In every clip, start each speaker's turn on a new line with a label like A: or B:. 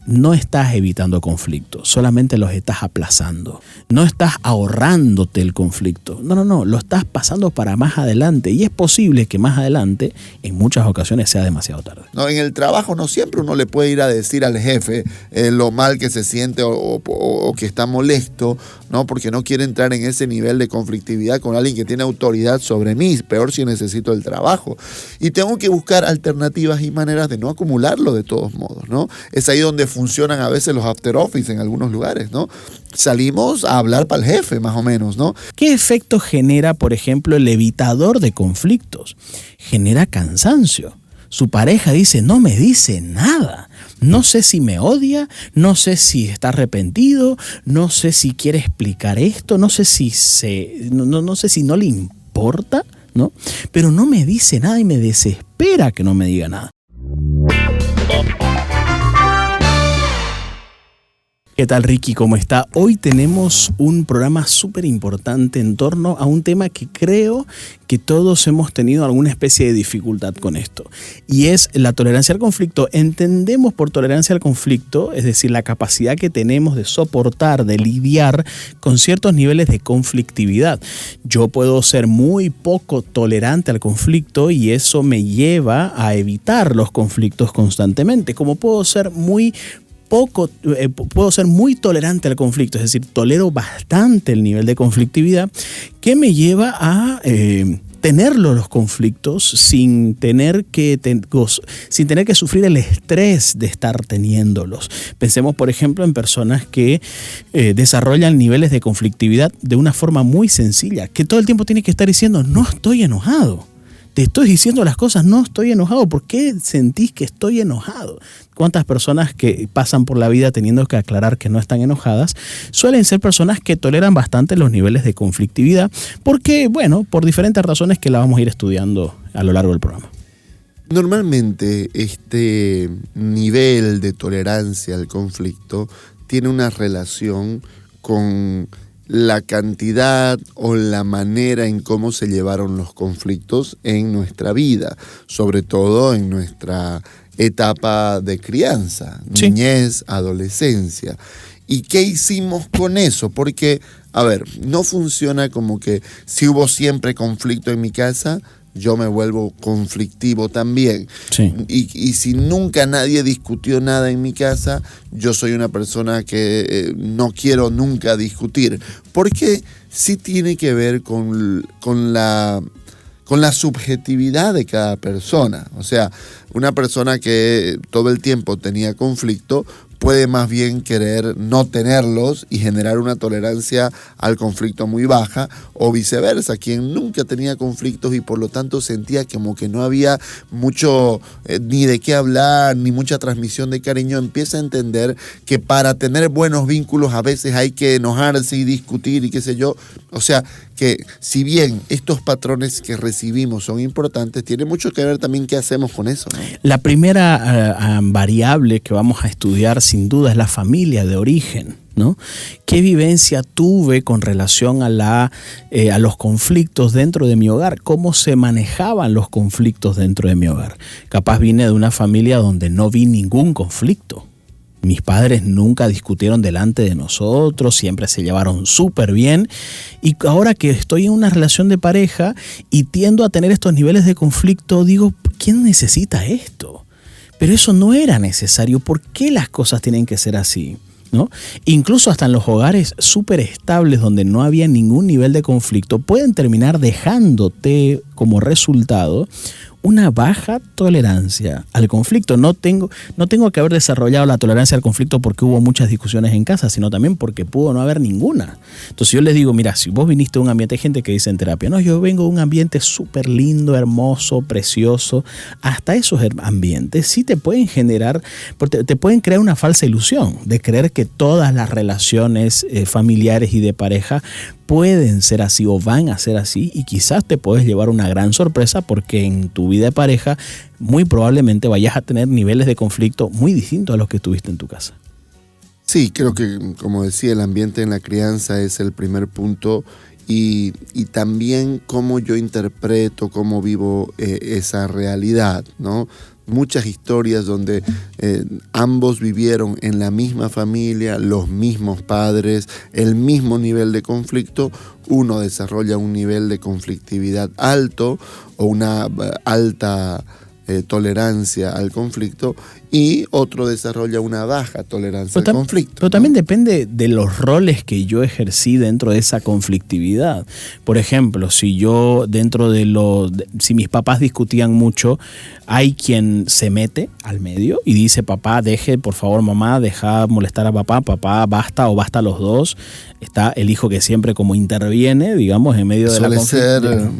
A: no estás evitando conflictos, solamente los estás aplazando. No estás ahorrándote el conflicto. No, lo estás pasando para más adelante. Y es posible que más adelante, en muchas ocasiones, sea demasiado tarde.
B: No, en el trabajo no siempre uno le puede ir a decir al jefe lo mal que se siente o que está molesto, ¿no? Porque no quiere entrar en ese nivel de conflictividad con alguien que tiene autoridad sobre mí, peor si necesito el trabajo. Y tengo que buscar alternativas y maneras de no acumularlo de todos modos, ¿no? Es ahí donde funcionan a veces los after office en algunos lugares, ¿no? Salimos a hablar para el jefe, más o menos, ¿no?
A: ¿Qué efecto genera, por ejemplo, el evitador de conflictos? Genera cansancio. Su pareja dice, no me dice nada. No sé si me odia, no sé si está arrepentido, no sé si quiere explicar esto, no sé si no le importa, ¿no? Pero no me dice nada y me desespera que no me diga nada. ¿Qué tal, Ricky? ¿Cómo está? Hoy tenemos un programa súper importante en torno a un tema que creo que todos hemos tenido alguna especie de dificultad con esto, y es la tolerancia al conflicto. Entendemos por tolerancia al conflicto, es decir, la capacidad que tenemos de soportar, de lidiar con ciertos niveles de conflictividad. Yo puedo ser muy poco tolerante al conflicto y eso me lleva a evitar los conflictos constantemente, como puedo ser muy tolerante al conflicto, es decir, tolero bastante el nivel de conflictividad que me lleva a tenerlo los conflictos sin tener que sufrir el estrés de estar teniéndolos. Pensemos, por ejemplo, en personas que desarrollan niveles de conflictividad de una forma muy sencilla, que todo el tiempo tiene que estar diciendo, no estoy enojado. Te estoy diciendo las cosas, no estoy enojado. ¿Por qué sentís que estoy enojado? ¿Cuántas personas que pasan por la vida teniendo que aclarar que no están enojadas suelen ser personas que toleran bastante los niveles de conflictividad? Porque, bueno, por diferentes razones que la vamos a ir estudiando a lo largo del programa.
B: Normalmente este nivel de tolerancia al conflicto tiene una relación con la cantidad o la manera en cómo se llevaron los conflictos en nuestra vida, sobre todo en nuestra etapa de crianza,
A: sí,
B: niñez, adolescencia. ¿Y qué hicimos con eso? Porque, a ver, no funciona como que si hubo siempre conflicto en mi casa, yo me vuelvo conflictivo también.
A: Sí.
B: Y si nunca nadie discutió nada en mi casa, yo soy una persona que no quiero nunca discutir. Porque sí tiene que ver con la subjetividad de cada persona. O sea, una persona que todo el tiempo tenía conflicto puede más bien querer no tenerlos y generar una tolerancia al conflicto muy baja, o viceversa, quien nunca tenía conflictos y por lo tanto sentía como que no había mucho ni de qué hablar, ni mucha transmisión de cariño, empieza a entender que para tener buenos vínculos a veces hay que enojarse y discutir y qué sé yo. O sea, que si bien estos patrones que recibimos son importantes, tiene mucho que ver también qué hacemos con eso, ¿no?
A: La primera variable que vamos a estudiar sin duda es la familia de origen, ¿no? ¿Qué vivencia tuve con relación a los conflictos dentro de mi hogar? ¿Cómo se manejaban los conflictos dentro de mi hogar? Capaz vine de una familia donde no vi ningún conflicto. Mis padres nunca discutieron delante de nosotros, siempre se llevaron súper bien. Y ahora que estoy en una relación de pareja y tiendo a tener estos niveles de conflicto, digo, ¿quién necesita esto? Pero eso no era necesario. ¿Por qué las cosas tienen que ser así? ¿No? Incluso hasta en los hogares súper estables donde no había ningún nivel de conflicto, pueden terminar dejándote como resultado una baja tolerancia al conflicto. No tengo que haber desarrollado la tolerancia al conflicto porque hubo muchas discusiones en casa, sino también porque pudo no haber ninguna. Entonces yo les digo, mira, si vos viniste de un ambiente, hay gente que dice en terapia, no, yo vengo de un ambiente súper lindo, hermoso, precioso. Hasta esos ambientes sí te pueden generar, te pueden crear una falsa ilusión de creer que todas las relaciones familiares y de pareja pueden ser así o van a ser así, y quizás te puedes llevar una gran sorpresa porque en tu vida de pareja muy probablemente vayas a tener niveles de conflicto muy distintos a los que tuviste en tu casa.
B: Sí, creo que, como decía, el ambiente en la crianza es el primer punto y también cómo yo interpreto, cómo vivo esa realidad, ¿no? muchas historias donde ambos vivieron en la misma familia, los mismos padres, el mismo nivel de conflicto. Uno desarrolla un nivel de conflictividad alto o una alta tolerancia al conflicto, y otro desarrolla una baja tolerancia al conflicto.
A: Pero también depende de los roles que yo ejercí dentro de esa conflictividad. Por ejemplo, si si mis papás discutían mucho, hay quien se mete al medio y dice: papá, deje, por favor, mamá, deja molestar a papá, basta o basta los dos. Está el hijo que siempre como interviene, digamos, en medio de la conflictividad.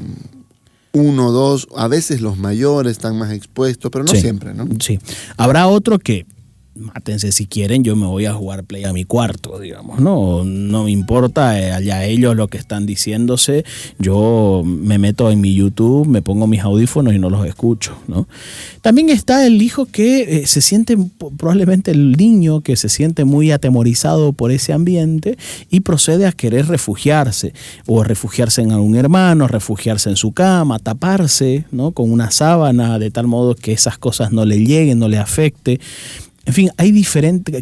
B: Uno, dos, a veces los mayores están más expuestos, pero no siempre, ¿no?
A: Sí. Habrá otro que, mátense si quieren, yo me voy a jugar play a mi cuarto, digamos, no me importa allá ellos lo que están diciéndose, yo me meto en mi YouTube, me pongo mis audífonos y no los escucho, ¿no? También está el hijo que se siente, probablemente el niño que se siente muy atemorizado por ese ambiente y procede a querer refugiarse, o refugiarse en algún hermano, refugiarse en su cama, taparse, ¿no?, con una sábana, de tal modo que esas cosas no le lleguen, no le afecte. En fin,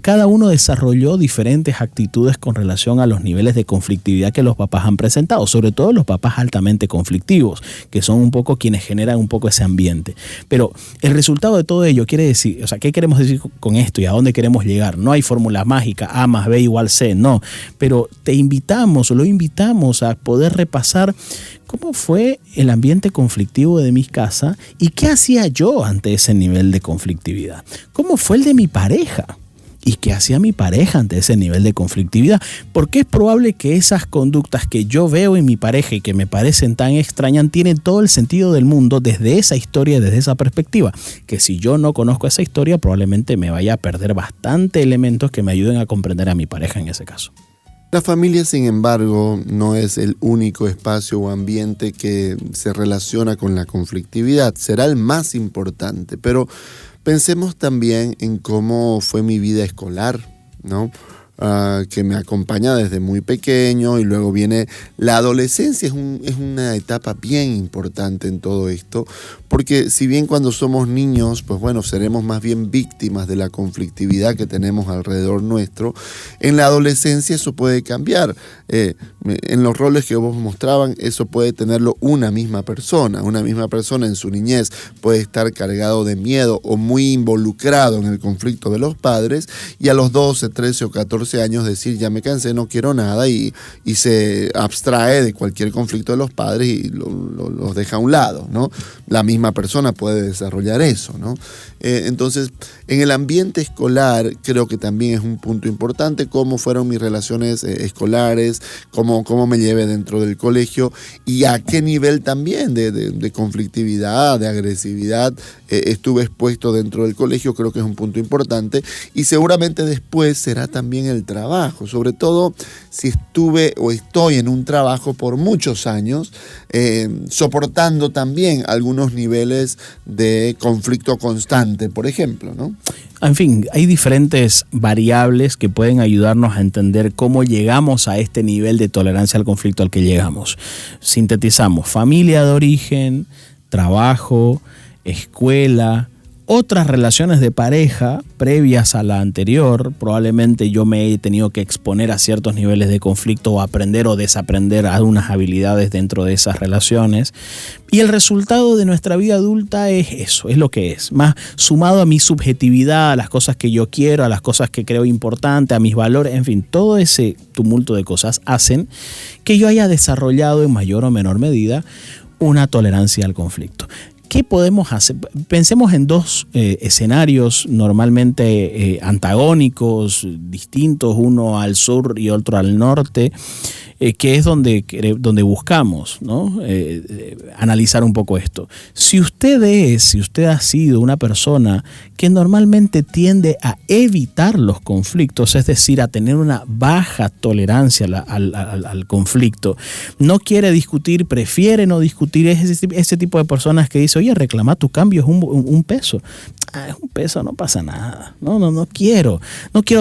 A: cada uno desarrolló diferentes actitudes con relación a los niveles de conflictividad que los papás han presentado, sobre todo los papás altamente conflictivos, que son un poco quienes generan un poco ese ambiente. Pero el resultado de todo ello quiere decir, o sea, ¿qué queremos decir con esto y a dónde queremos llegar? No hay fórmula mágica, A más B igual C, no. Pero lo invitamos a poder repasar cómo fue el ambiente conflictivo de mi casa y qué hacía yo ante ese nivel de conflictividad. ¿Cómo fue el de mi pareja? ¿Y qué hacía mi pareja ante ese nivel de conflictividad? Porque es probable que esas conductas que yo veo en mi pareja y que me parecen tan extrañas tienen todo el sentido del mundo desde esa historia, desde esa perspectiva. Que si yo no conozco esa historia, probablemente me vaya a perder bastante elementos que me ayuden a comprender a mi pareja en ese caso.
B: La familia, sin embargo, no es el único espacio o ambiente que se relaciona con la conflictividad. Será el más importante, pero pensemos también en cómo fue mi vida escolar, ¿no? Que me acompaña desde muy pequeño, y luego viene la adolescencia. Es una etapa bien importante en todo esto, porque si bien cuando somos niños, pues bueno, seremos más bien víctimas de la conflictividad que tenemos alrededor nuestro, en la adolescencia eso puede cambiar. En los roles que vos mostraban, eso puede tenerlo una misma persona. Una misma persona en su niñez puede estar cargado de miedo o muy involucrado en el conflicto de los padres, y a los 12, 13 o 14 años decir: ya me cansé, no quiero nada, y se abstrae de cualquier conflicto de los padres y los deja a un lado, ¿no? La misma persona puede desarrollar eso, ¿no? Entonces, en el ambiente escolar creo que también es un punto importante cómo fueron mis relaciones escolares, cómo me llevé dentro del colegio y a qué nivel también de conflictividad, de agresividad estuve expuesto dentro del colegio. Creo que es un punto importante, y seguramente después será también el trabajo, sobre todo si estuve o estoy en un trabajo por muchos años, soportando también algunos niveles de conflicto constante, por ejemplo, ¿no?
A: En fin, hay diferentes variables que pueden ayudarnos a entender cómo llegamos a este nivel de tolerancia al conflicto al que llegamos. Sintetizamos: familia de origen, trabajo, escuela, otras relaciones de pareja previas a la anterior. Probablemente yo me he tenido que exponer a ciertos niveles de conflicto o aprender o desaprender algunas habilidades dentro de esas relaciones. Y el resultado de nuestra vida adulta es eso, es lo que es. Más sumado a mi subjetividad, a las cosas que yo quiero, a las cosas que creo importantes, a mis valores, en fin, todo ese tumulto de cosas hacen que yo haya desarrollado en mayor o menor medida una tolerancia al conflicto. ¿Qué podemos hacer? Pensemos en dos escenarios normalmente antagónicos, distintos, uno al sur y otro al norte, que es donde buscamos, ¿no? Analizar un poco esto. Si usted ha sido una persona que normalmente tiende a evitar los conflictos, es decir, a tener una baja tolerancia al conflicto, no quiere discutir, prefiere no discutir, es ese tipo de personas que dice: oye, reclamar tu cambio es un peso. Es un peso, no pasa nada. No quiero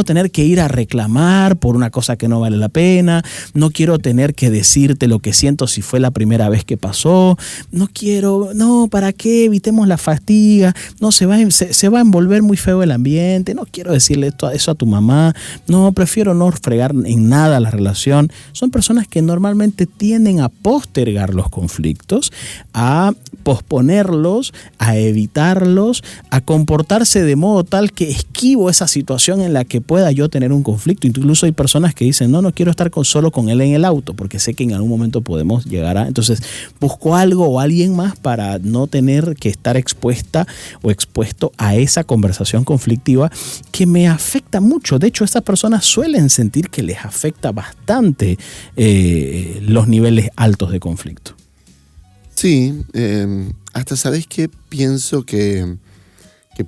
A: tener que ir a reclamar por una cosa que no vale la pena, no quiero quiero tener que decirte lo que siento si fue la primera vez que pasó, no, ¿para qué? Evitemos la fatiga, no, se va a envolver muy feo el ambiente, no quiero decirle eso a tu mamá, no, prefiero no fregar en nada la relación. Son personas que normalmente tienden a postergar los conflictos, a posponerlos, a evitarlos, a comportarse de modo tal que esquivo esa situación en la que pueda yo tener un conflicto. Incluso hay personas que dicen, no quiero estar solo con él en el auto porque sé que en algún momento podemos llegar a... Entonces busco algo o alguien más para no tener que estar expuesta o expuesto a esa conversación conflictiva que me afecta mucho. De hecho, estas personas suelen sentir que les afecta bastante los niveles altos de conflicto.
B: Sí, hasta sabes que pienso que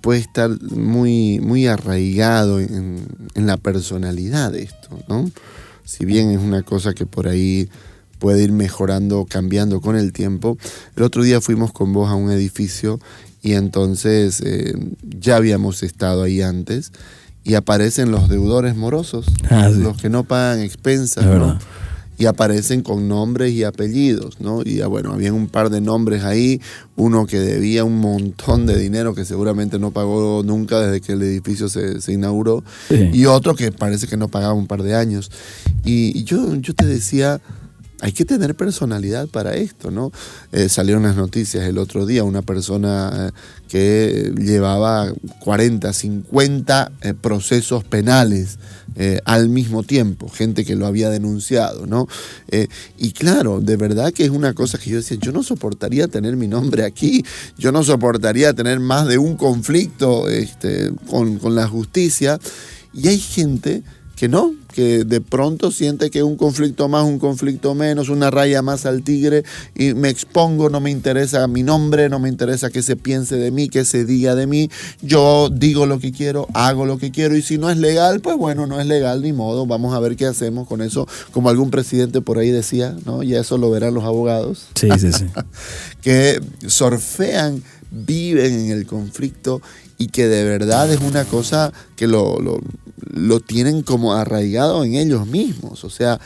B: puede estar muy, muy arraigado en la personalidad de esto, ¿no? Si bien es una cosa que por ahí puede ir mejorando, cambiando con el tiempo. El otro día fuimos con vos a un edificio y entonces ya habíamos estado ahí antes y aparecen los deudores morosos,
A: sí.
B: Los que no pagan expensas, ¿no? Y aparecen con nombres y apellidos, ¿no? Y bueno, habían un par de nombres ahí, uno que debía un montón de dinero que seguramente no pagó nunca desde que el edificio se inauguró, sí. Y otro que parece que no pagaba un par de años. Y yo te decía, hay que tener personalidad para esto, ¿no? Salieron las noticias el otro día, una persona que llevaba 40, 50 procesos penales al mismo tiempo, gente que lo había denunciado, ¿no? Y claro, de verdad que es una cosa que yo decía, yo no soportaría tener mi nombre aquí, yo no soportaría tener más de un conflicto con la justicia, y hay gente que no, que de pronto siente que un conflicto más, un conflicto menos, una raya más al tigre, y me expongo, no me interesa mi nombre, no me interesa que se piense de mí, que se diga de mí, yo digo lo que quiero, hago lo que quiero, y si no es legal, pues bueno, no es legal, ni modo, vamos a ver qué hacemos con eso, como algún presidente por ahí decía, ¿no? Y eso lo verán los abogados.
A: Sí.
B: Que surfean, viven en el conflicto, y que de verdad es una cosa que lo tienen como arraigado en ellos mismos. O sea,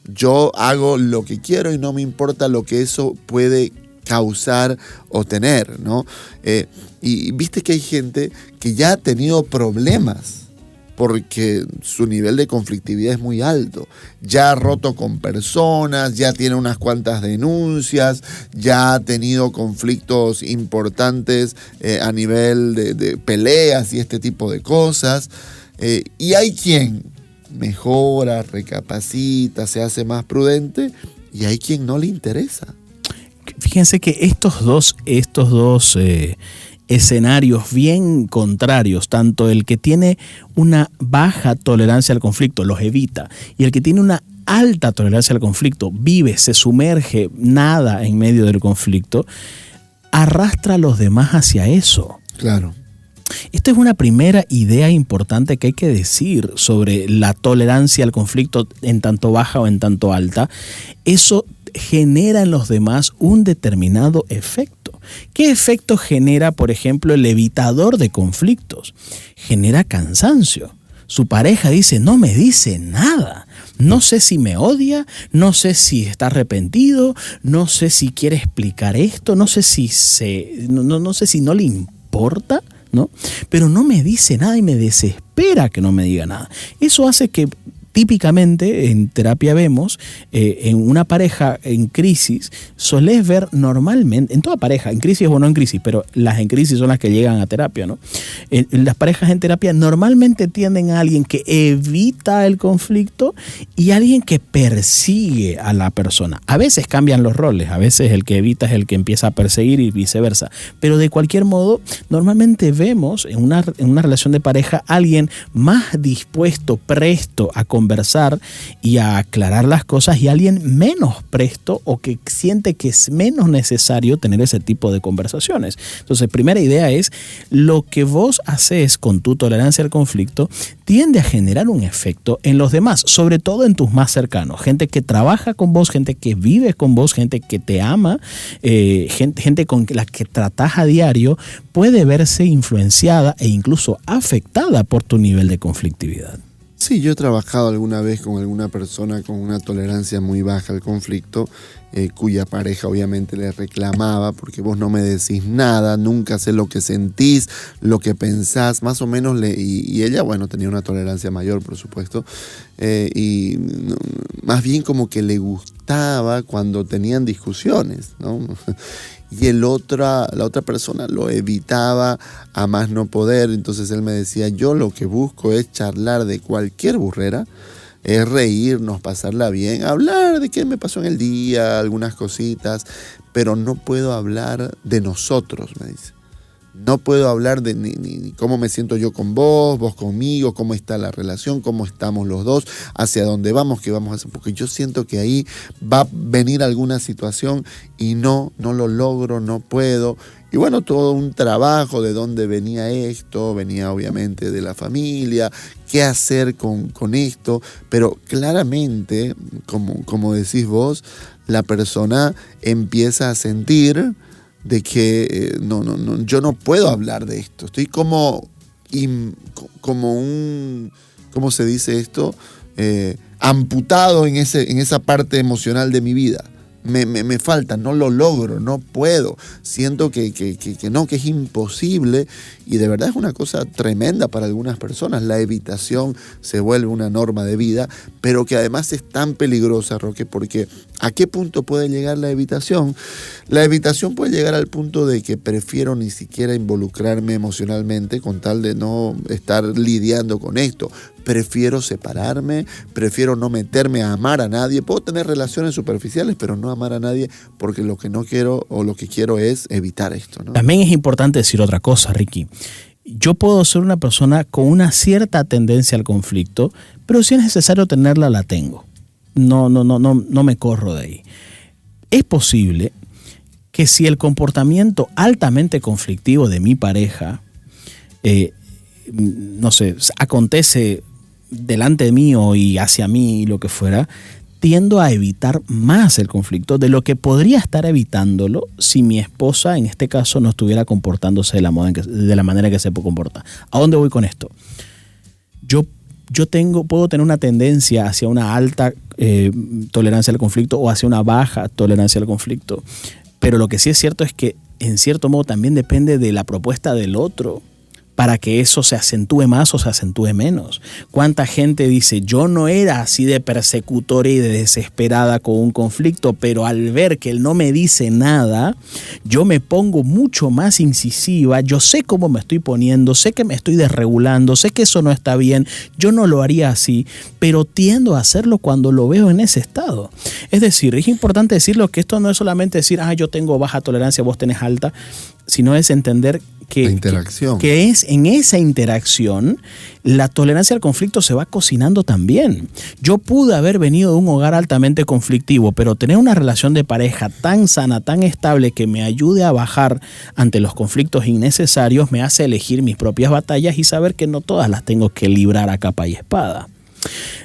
B: yo hago lo que quiero y no me importa lo que eso puede causar o tener, ¿no? Y viste que hay gente que ya ha tenido problemas porque su nivel de conflictividad es muy alto. Ya ha roto con personas, ya tiene unas cuantas denuncias, ya ha tenido conflictos importantes a nivel de peleas y este tipo de cosas. Y hay quien mejora, recapacita, se hace más prudente, y hay quien no le interesa.
A: Fíjense que estos dos escenarios bien contrarios, tanto el que tiene una baja tolerancia al conflicto, los evita, y el que tiene una alta tolerancia al conflicto, vive, se sumerge, nada en medio del conflicto, arrastra a los demás hacia eso.
B: Claro.
A: Esta es una primera idea importante que hay que decir sobre la tolerancia al conflicto en tanto baja o en tanto alta. Eso genera en los demás un determinado efecto. ¿Qué efecto genera, por ejemplo, el evitador de conflictos? Genera cansancio. Su pareja dice, no me dice nada. No sé si me odia, no sé si está arrepentido, no sé si quiere explicar esto, no sé si no le importa, ¿no? Pero no me dice nada y me desespera que no me diga nada. Eso hace que típicamente en terapia vemos en una pareja en crisis, solés ver normalmente, en toda pareja, en crisis o no en crisis, pero las en crisis son las que llegan a terapia, ¿no? Las parejas en terapia normalmente tienden a alguien que evita el conflicto y alguien que persigue a la persona. A veces cambian los roles, a veces el que evita es el que empieza a perseguir y viceversa, pero de cualquier modo, normalmente vemos en una relación de pareja alguien más dispuesto, presto a conversar y a aclarar las cosas, y alguien menos presto o que siente que es menos necesario tener ese tipo de conversaciones. Entonces, primera idea es, lo que vos haces con tu tolerancia al conflicto tiende a generar un efecto en los demás, sobre todo en tus más cercanos, gente que trabaja con vos, gente que vive con vos, gente que te ama, gente con la que tratás a diario, puede verse influenciada e incluso afectada por tu nivel de conflictividad.
B: Sí, yo he trabajado alguna vez con alguna persona con una tolerancia muy baja al conflicto, cuya pareja obviamente le reclamaba porque vos no me decís nada, nunca sé lo que sentís, lo que pensás, más o menos, y ella, bueno, tenía una tolerancia mayor, por supuesto, y más bien como que le gustaba cuando tenían discusiones, ¿no? Y la otra persona lo evitaba a más no poder. Entonces él me decía, yo lo que busco es charlar de cualquier burrera, es reírnos, pasarla bien, hablar de qué me pasó en el día, algunas cositas, pero no puedo hablar de nosotros, me dice. No puedo hablar de ni cómo me siento yo con vos, vos conmigo, cómo está la relación, cómo estamos los dos, hacia dónde vamos, qué vamos a hacer, porque yo siento que ahí va a venir alguna situación y no lo logro, no puedo. Y bueno, todo un trabajo de dónde venía esto, venía obviamente de la familia, qué hacer con esto, pero claramente, como decís vos, la persona empieza a sentir de que yo no puedo hablar de esto. Estoy como un, ¿cómo se dice esto? Amputado en esa parte emocional de mi vida. Me falta, no lo logro, no puedo. Siento que es imposible, y de verdad es una cosa tremenda para algunas personas. La evitación se vuelve una norma de vida, pero que además es tan peligrosa, Roque, porque ¿a qué punto puede llegar la evitación? La evitación puede llegar al punto de que prefiero ni siquiera involucrarme emocionalmente con tal de no estar lidiando con esto. Prefiero separarme, prefiero no meterme a amar a nadie. Puedo tener relaciones superficiales, pero no amar a nadie, porque lo que no quiero o lo que quiero es evitar esto, ¿no?
A: También es importante decir otra cosa, Ricky. Yo puedo ser una persona con una cierta tendencia al conflicto, pero si es necesario tenerla, la tengo. No me corro de ahí. Es posible que si el comportamiento altamente conflictivo de mi pareja, acontece delante mío y hacia mí, lo que fuera, tiendo a evitar más el conflicto de lo que podría estar evitándolo si mi esposa, en este caso, no estuviera comportándose de la manera que se comporta. ¿A dónde voy con esto? Yo puedo tener una tendencia hacia una alta tolerancia al conflicto o hacia una baja tolerancia al conflicto, pero lo que sí es cierto es que, en cierto modo, también depende de la propuesta del otro para que eso se acentúe más o se acentúe menos. ¿Cuánta gente dice, yo no era así de persecutora y de desesperada con un conflicto, pero al ver que él no me dice nada, yo me pongo mucho más incisiva, yo sé cómo me estoy poniendo, sé que me estoy desregulando, sé que eso no está bien, yo no lo haría así, pero tiendo a hacerlo cuando lo veo en ese estado. Es decir, es importante decirlo, que esto no es solamente decir, yo tengo baja tolerancia, vos tenés alta, sino es entender que es en esa interacción la tolerancia al conflicto se va cocinando también. Yo pude haber venido de un hogar altamente conflictivo, pero tener una relación de pareja tan sana, tan estable, que me ayude a bajar ante los conflictos innecesarios, me hace elegir mis propias batallas y saber que no todas las tengo que librar a capa y espada.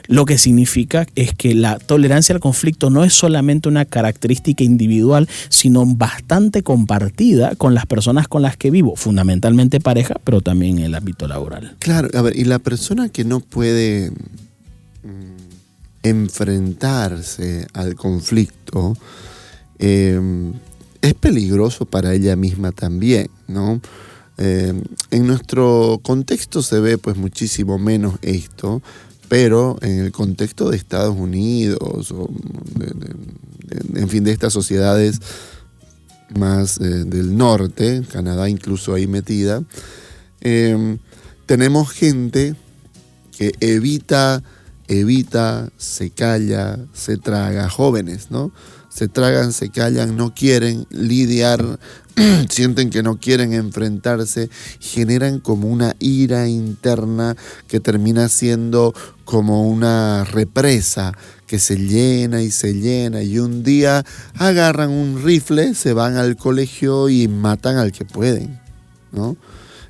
A: Lo que significa es que la tolerancia al conflicto no es solamente una característica individual, sino bastante compartida con las personas con las que vivo, fundamentalmente pareja, pero también en el ámbito laboral.
B: Claro, a ver, y la persona que no puede enfrentarse al conflicto es peligroso para ella misma también, ¿no? En nuestro contexto se ve pues muchísimo menos esto, pero en el contexto de Estados Unidos, o en fin, de estas sociedades más del norte, Canadá incluso ahí metida, tenemos gente que evita, se calla, se traga, jóvenes, ¿no? Se tragan, se callan, no quieren lidiar, sienten que no quieren enfrentarse, generan como una ira interna que termina siendo como una represa que se llena y un día agarran un rifle, se van al colegio y matan al que pueden, ¿no?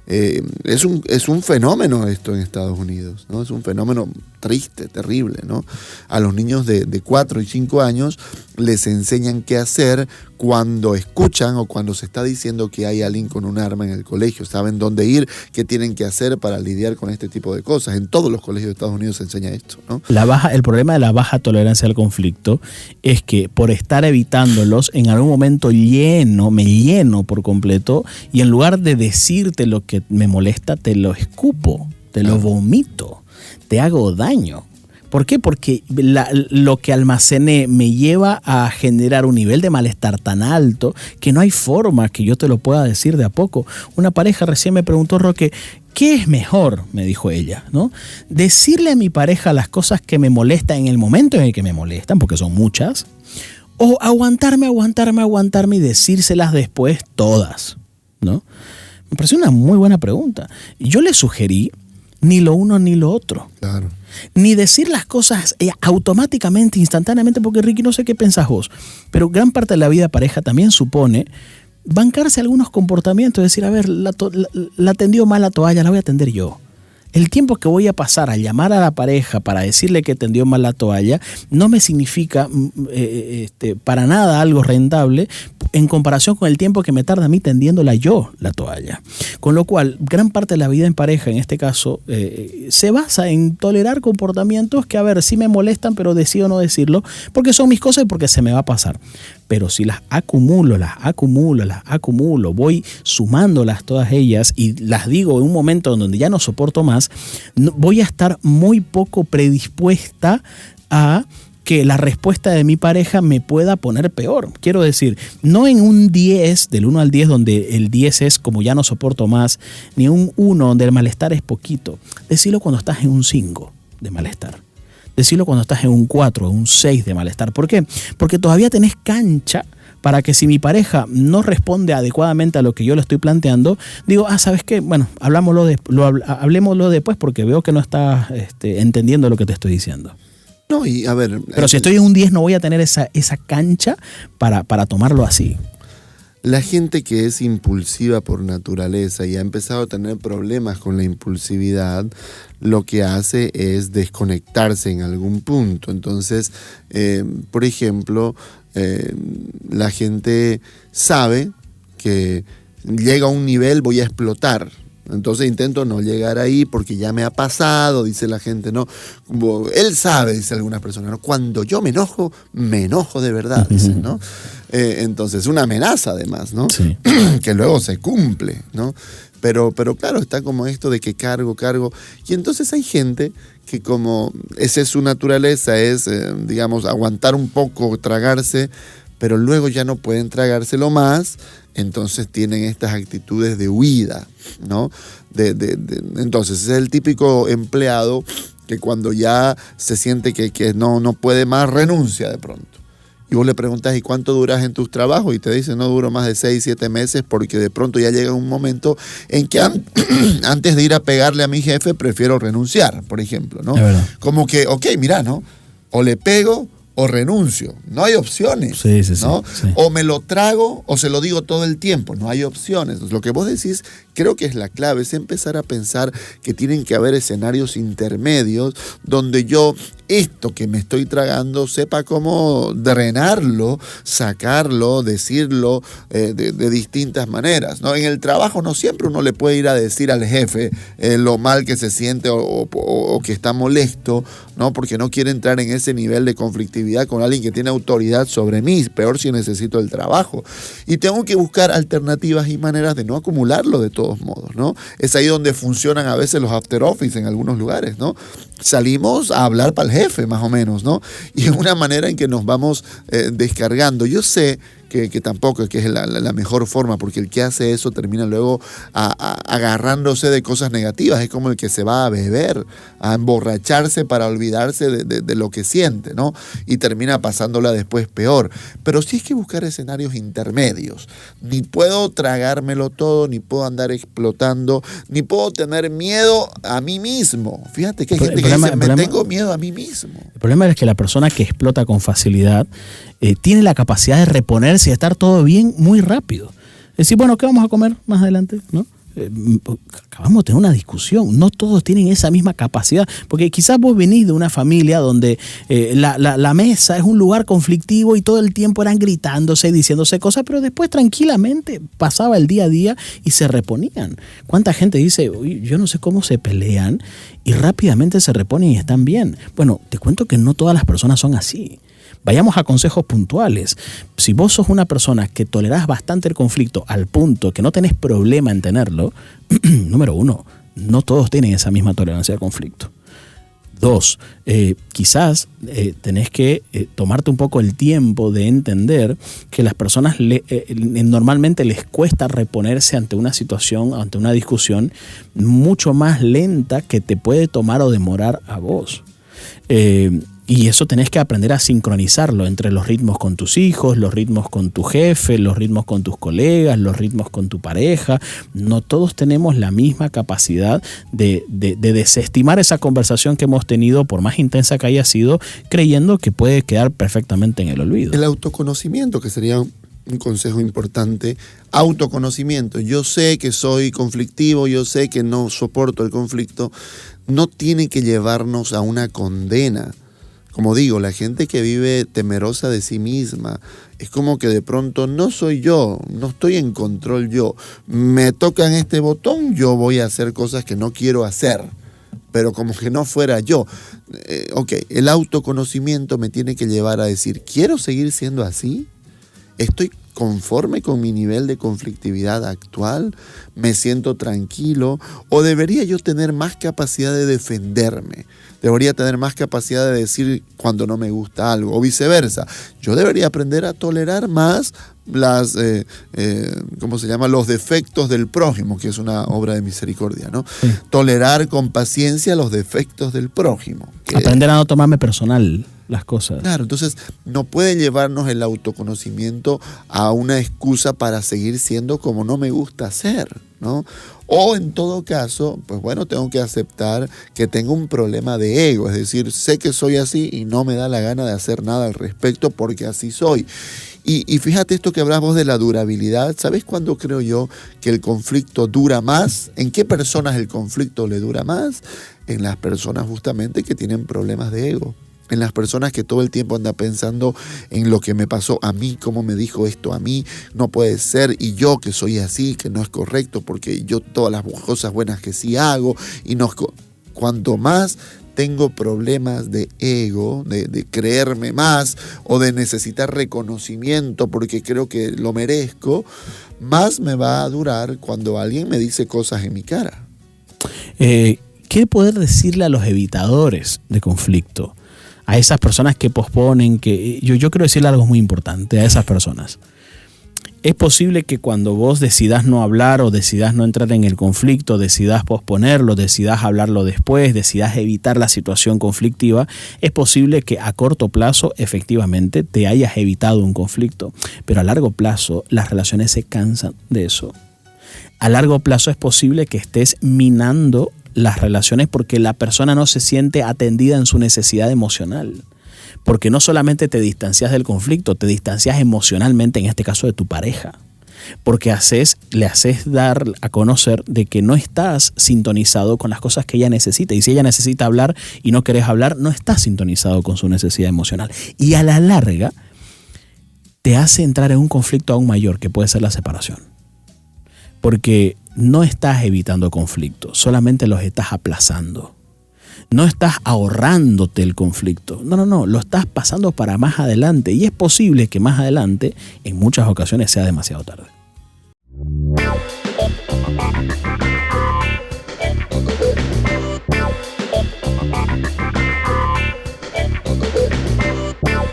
B: Es un fenómeno esto en Estados Unidos, ¿no? Es un fenómeno triste, terrible, ¿no? A los niños de 4 y 5 años les enseñan qué hacer cuando escuchan o cuando se está diciendo que hay alguien con un arma en el colegio, saben dónde ir, qué tienen que hacer para lidiar con este tipo de cosas. En todos los colegios de Estados Unidos se enseña esto, ¿no?
A: El problema de la baja tolerancia al conflicto es que por estar evitándolos, en algún momento me lleno por completo y en lugar de decirte lo que me molesta, te lo escupo, te lo vomito, te hago daño. ¿Por qué? Porque lo que almacené me lleva a generar un nivel de malestar tan alto que no hay forma que yo te lo pueda decir de a poco. Una pareja recién me preguntó, Roque, ¿qué es mejor? Me dijo ella, ¿no? Decirle a mi pareja las cosas que me molestan en el momento en el que me molestan, porque son muchas, o aguantarme y decírselas después todas, ¿no? Me pareció una muy buena pregunta. Yo le sugerí ni lo uno ni lo otro.
B: Claro.
A: Ni decir las cosas automáticamente, instantáneamente, porque Ricky, no sé qué pensás vos, pero gran parte de la vida pareja también supone bancarse algunos comportamientos, decir, a ver, la tendió mal la toalla, la voy a tender yo. El tiempo que voy a pasar a llamar a la pareja para decirle que tendió mal la toalla no me significa para nada algo rentable en comparación con el tiempo que me tarda a mí tendiéndola yo la toalla. Con lo cual, gran parte de la vida en pareja, en este caso, se basa en tolerar comportamientos que, a ver, sí me molestan, pero decido no decirlo porque son mis cosas y porque se me va a pasar. Pero si las acumulo, voy sumándolas todas ellas y las digo en un momento donde ya no soporto más, voy a estar muy poco predispuesta a que la respuesta de mi pareja me pueda poner peor. Quiero decir, no en un 10, del 1 al 10, donde el 10 es como ya no soporto más, ni un 1 donde el malestar es poquito. Decirlo cuando estás en un 5 de malestar. Decirlo cuando estás en un 4, en un 6 de malestar. ¿Por qué? Porque todavía tenés cancha para que si mi pareja no responde adecuadamente a lo que yo le estoy planteando, digo, ¿sabes qué? Bueno, hablemoslo después porque veo que no estás entendiendo lo que te estoy diciendo.
B: No, y a ver...
A: Pero si estoy en un 10 no voy a tener esa cancha para tomarlo así.
B: La gente que es impulsiva por naturaleza y ha empezado a tener problemas con la impulsividad, lo que hace es desconectarse en algún punto. Entonces, por ejemplo, la gente sabe que llega a un nivel, voy a explotar. Entonces intento no llegar ahí porque ya me ha pasado, dice la gente, ¿no? Como él sabe, dice algunas personas, ¿no? Cuando yo me enojo de verdad, dicen, ¿no? Entonces es una amenaza además, ¿no? Sí. Que luego se cumple, ¿no? Pero claro, está como esto de que cargo. Y entonces hay gente que como esa es su naturaleza, es, digamos, aguantar un poco, tragarse, pero luego ya no pueden tragárselo más, entonces tienen estas actitudes de huida, ¿no? Entonces es el típico empleado que cuando ya se siente que no puede más, renuncia de pronto. Y vos le preguntas, ¿y cuánto duras en tus trabajos? Y te dice, no duro más de 6, 7 meses, porque de pronto ya llega un momento en que antes de ir a pegarle a mi jefe, prefiero renunciar, por ejemplo, ¿no? Como que, ok, mira, ¿no? O le pego o renuncio. No hay opciones,
A: sí,
B: ¿no?
A: Sí.
B: O me lo trago o se lo digo todo el tiempo. No hay opciones. Entonces, lo que vos decís, creo que es la clave, es empezar a pensar que tienen que haber escenarios intermedios donde yo esto que me estoy tragando sepa cómo drenarlo, sacarlo, decirlo de distintas maneras, ¿no? En el trabajo no siempre uno le puede ir a decir al jefe lo mal que se siente o que está molesto, ¿no? Porque no quiere entrar en ese nivel de conflictividad con alguien que tiene autoridad sobre mí, peor si necesito el trabajo. Y tengo que buscar alternativas y maneras de no acumularlo de todos modos, ¿no? Es ahí donde funcionan a veces los after office en algunos lugares, ¿no? Salimos a hablar para el jefe, más o menos, ¿no? Y es una manera en que nos vamos descargando. Yo sé que tampoco que es la mejor forma, porque el que hace eso termina luego agarrándose de cosas negativas. Es como el que se va a beber, a emborracharse para olvidarse de lo que siente, ¿no? Y termina pasándola después peor. Pero sí hay que buscar escenarios intermedios. Ni puedo tragármelo todo, ni puedo andar explotando, ni puedo tener miedo a mí mismo. Fíjate que hay gente que dice, tengo miedo a mí mismo.
A: El problema es que la persona que explota con facilidad tiene la capacidad de reponerse y estar todo bien muy rápido. Decir, bueno, ¿qué vamos a comer más adelante? ¿No? acabamos de tener una discusión. No todos tienen esa misma capacidad, porque quizás vos venís de una familia donde la mesa es un lugar conflictivo y todo el tiempo eran gritándose y diciéndose cosas, pero después tranquilamente pasaba el día a día y se reponían. ¿Cuánta gente dice, yo no sé cómo se pelean y rápidamente se reponen y están bien? Bueno, te cuento que no todas las personas son así. Vayamos a consejos puntuales. Si vos sos una persona que tolerás bastante el conflicto al punto que no tenés problema en tenerlo, número 1, no todos tienen esa misma tolerancia al conflicto. 2, quizás tenés que tomarte un poco el tiempo de entender que las personas normalmente les cuesta reponerse ante una situación, ante una discusión mucho más lenta que te puede tomar o demorar a vos. Y eso tenés que aprender a sincronizarlo entre los ritmos con tus hijos, los ritmos con tu jefe, los ritmos con tus colegas, los ritmos con tu pareja. No todos tenemos la misma capacidad de desestimar esa conversación que hemos tenido, por más intensa que haya sido, creyendo que puede quedar perfectamente en el olvido.
B: El autoconocimiento, que sería un consejo importante. Autoconocimiento. Yo sé que soy conflictivo, yo sé que no soporto el conflicto. No tiene que llevarnos a una condena. Como digo, la gente que vive temerosa de sí misma, es como que de pronto no soy yo, no estoy en control yo. Me tocan este botón, yo voy a hacer cosas que no quiero hacer, pero como que no fuera yo. El autoconocimiento me tiene que llevar a decir, ¿quiero seguir siendo así? ¿Estoy conforme con mi nivel de conflictividad actual? ¿Me siento tranquilo? ¿O debería yo tener más capacidad de defenderme? ¿Debería tener más capacidad de decir cuando no me gusta algo? O viceversa. Yo debería aprender a tolerar más los defectos del prójimo, que es una obra de misericordia, ¿no? Sí. Tolerar con paciencia los defectos del prójimo.
A: Aprender a no tomarme personal las cosas.
B: Claro, entonces no puede llevarnos el autoconocimiento a una excusa para seguir siendo como no me gusta ser, ¿no? O en todo caso, pues bueno, tengo que aceptar que tengo un problema de ego, es decir, sé que soy así y no me da la gana de hacer nada al respecto porque así soy. Y fíjate esto que hablamos de la durabilidad. ¿Sabes cuándo creo yo que el conflicto dura más? ¿En qué personas el conflicto le dura más? En las personas justamente que tienen problemas de ego. En las personas que todo el tiempo andan pensando en lo que me pasó a mí, cómo me dijo esto a mí, no puede ser, y yo que soy así, que no es correcto, porque yo todas las cosas buenas que sí hago, y no. Cuanto más tengo problemas de ego, de creerme más, o de necesitar reconocimiento porque creo que lo merezco, más me va a durar cuando alguien me dice cosas en mi cara.
A: ¿Qué poder decirle a los evitadores de conflicto? A esas personas que posponen, que yo quiero decirle algo muy importante a esas personas. Es posible que cuando vos decidas no hablar o decidas no entrar en el conflicto, decidas posponerlo, decidas hablarlo después, decidas evitar la situación conflictiva, es posible que a corto plazo efectivamente te hayas evitado un conflicto, pero a largo plazo las relaciones se cansan de eso. A largo plazo es posible que estés minando las relaciones porque la persona no se siente atendida en su necesidad emocional. Porque no solamente te distancias del conflicto, te distancias emocionalmente, en este caso de tu pareja. Porque le haces dar a conocer de que no estás sintonizado con las cosas que ella necesita. Y si ella necesita hablar y no querés hablar, no estás sintonizado con su necesidad emocional. Y a la larga te hace entrar en un conflicto aún mayor, que puede ser la separación. Porque no estás evitando conflictos, solamente los estás aplazando. No estás ahorrándote el conflicto. No, lo estás pasando para más adelante. Y es posible que más adelante, en muchas ocasiones, sea demasiado tarde.